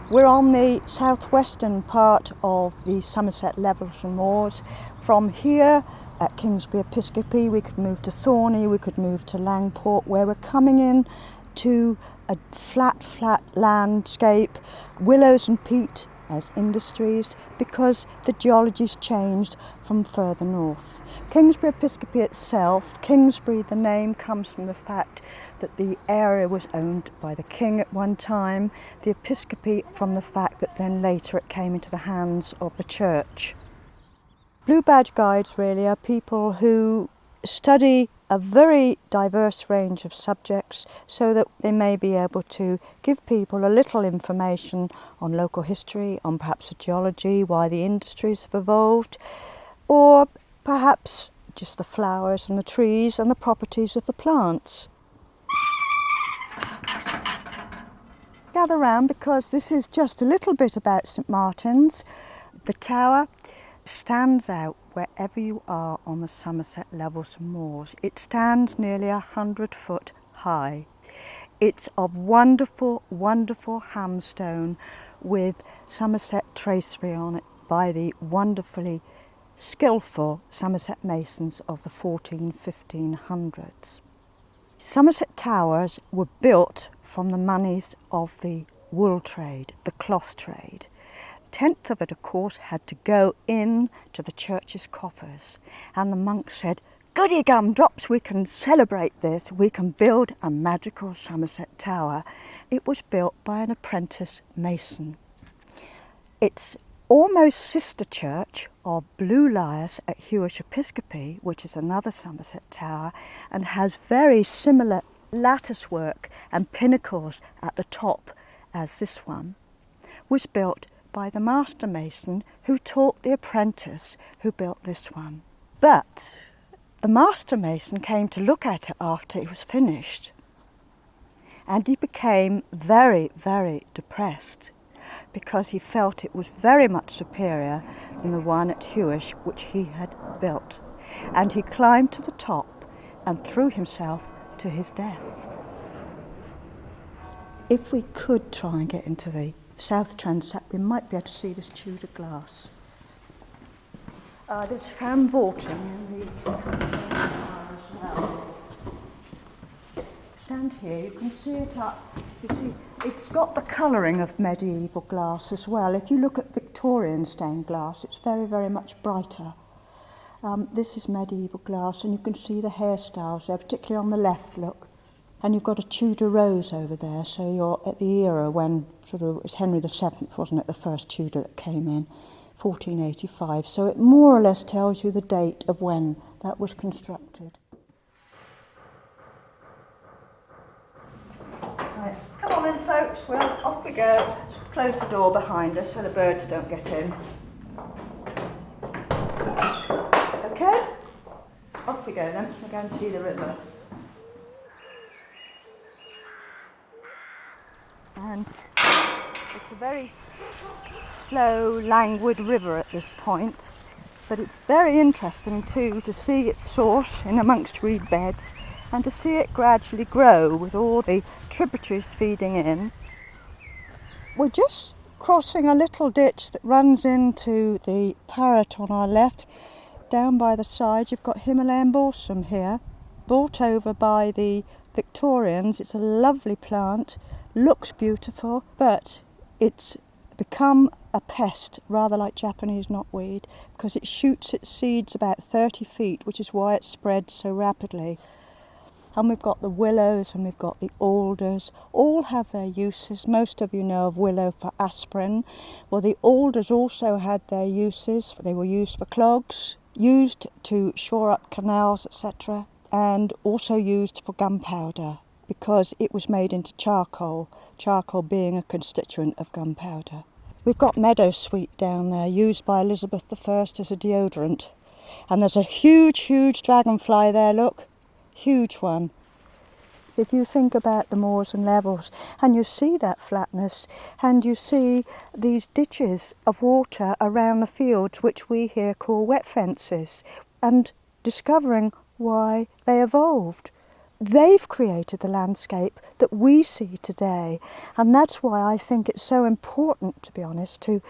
We're on the southwestern part of the Somerset Levels and Moors. From here at Kingsbury Episcopi we could move to Thorney, we could move to Langport, where we're coming in to a flat landscape, willows and peat as industries, because the geology's changed from further north. Kingsbury Episcopi itself, Kingsbury, the name comes from the fact that the area was owned by the king at one time, the Episcopi from the fact that then later it came into the hands of the church. Blue Badge Guides really are people who study a very diverse range of subjects so that they may be able to give people a little information on local history, on perhaps the geology, why the industries have evolved, or perhaps just the flowers and the trees and the properties of the plants. Gather round because this is just a little bit about St Martin's. The tower stands out wherever you are on the Somerset Levels and Moors. It stands nearly 100 foot high. It's of wonderful, wonderful hamstone with Somerset tracery on it by the wonderfully skillful Somerset masons of the 1500s. Somerset Towers were built from the moneys of the wool trade, the cloth trade. A tenth of it, of course, had to go in to the church's coffers, and the monk said, "Goody gumdrops, we can celebrate this, we can build a magical Somerset Tower." It was built by an apprentice mason. It's almost sister church of Blue Lias at Hewish Episcopi, which is another Somerset tower, and has very similar lattice work and pinnacles at the top as this one, was built by the master mason who taught the apprentice who built this one. But the master mason came to look at it after it was finished, and he became very, very depressed, because he felt it was very much superior than the one at Hewish which he had built. And he climbed to the top and threw himself to his death. If we could try and get into the south transept, we might be able to see this Tudor glass. There's fan vaulting in the as well. Stand here, you can see it up. You see, it's got the colouring of medieval glass as well. If you look at Victorian stained glass, it's very, very much brighter. This is medieval glass, and you can see the hairstyles there, particularly on the left, look. And you've got a Tudor rose over there, so you're at the era when it was Henry VII, wasn't it, the first Tudor that came in, 1485. So it more or less tells you the date of when that was constructed. Right, come on then, folks. Well, off we go. Close the door behind us so the birds don't get in. Okay? Off we go then. We'll go and see the river. And it's a very slow, languid river at this point, but it's very interesting too to see its source in amongst reed beds and to see it gradually grow with all the tributaries feeding in. We're just crossing a little ditch that runs into the Parrot on our left. Down by the side you've got Himalayan balsam here, brought over by the Victorians. It's a lovely plant, looks beautiful, but it's become a pest, rather like Japanese knotweed, because it shoots its seeds about 30 feet, which is why it spreads so rapidly. And we've got the willows and we've got the alders. All have their uses. Most of you know of willow for aspirin. Well, the alders also had their uses. They were used for clogs, used to shore up canals, etc., and also used for gunpowder, because it was made into charcoal being a constituent of gunpowder. We've got meadowsweet down there, used by Elizabeth I as a deodorant. And there's a huge, huge dragonfly there, look. Huge one. If you think about the moors and levels, and you see that flatness, and you see these ditches of water around the fields, which we here call wet fences, and discovering why they evolved. they've created the landscape that we see today. And that's why I think it's so important, to be honest, to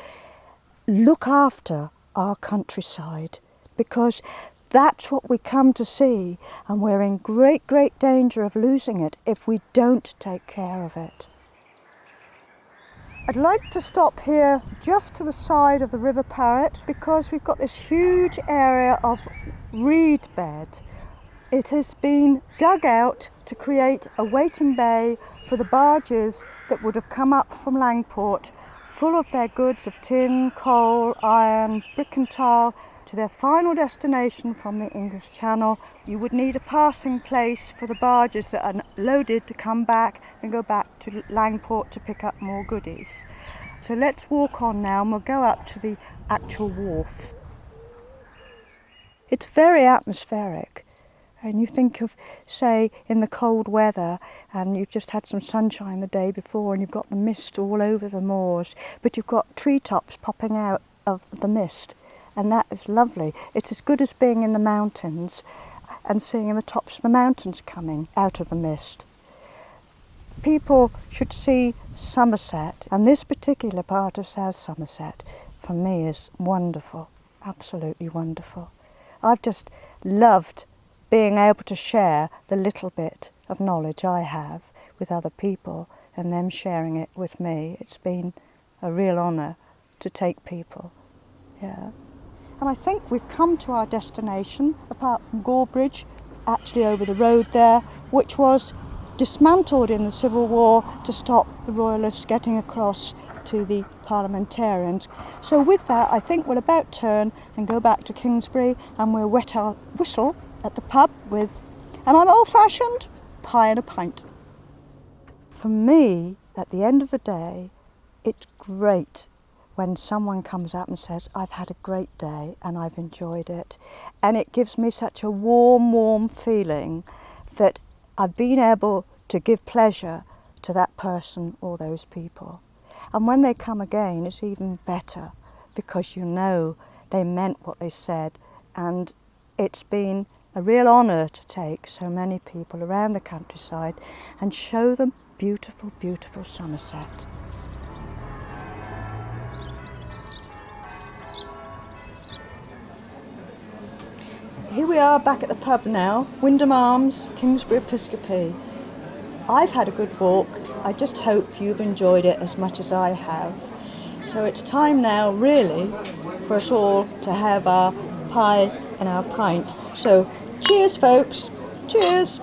look after our countryside, because that's what we come to see, and we're in great, great danger of losing it if we don't take care of it. I'd like to stop here just to the side of the River Parrett because we've got this huge area of reed bed. It has been dug out to create a waiting bay for the barges that would have come up from Langport full of their goods of tin, coal, iron, brick and tile to their final destination from the English Channel. You would need a passing place for the barges that are loaded to come back and go back to Langport to pick up more goodies. So let's walk on now and we'll go up to the actual wharf. It's very atmospheric. And you think of, say, in the cold weather and you've just had some sunshine the day before and you've got the mist all over the moors, but you've got treetops popping out of the mist, and that is lovely. It's as good as being in the mountains and seeing the tops of the mountains coming out of the mist. People should see Somerset, and this particular part of South Somerset for me is wonderful, absolutely wonderful. I've just loved being able to share the little bit of knowledge I have with other people and them sharing it with me. It's been a real honour to take people, yeah. And I think we've come to our destination, apart from Gorebridge, actually over the road there, which was dismantled in the Civil War to stop the Royalists getting across to the parliamentarians. So with that, I think we'll about turn and go back to Kingsbury, and we'll wet our whistle at the pub with, and I'm old-fashioned, pie and a pint. For me, at the end of the day, it's great when someone comes up and says, I've had a great day and I've enjoyed it. And it gives me such a warm, warm feeling that I've been able to give pleasure to that person or those people. And when they come again, it's even better because you know they meant what they said, and it's been a real honour to take so many people around the countryside and show them beautiful, beautiful Somerset. Here we are back at the pub now, Wyndham Arms, Kingsbury Episcopi. I've had a good walk. I just hope you've enjoyed it as much as I have. So it's time now, really, for us all to have our pie and our pint. So cheers, folks. Cheers.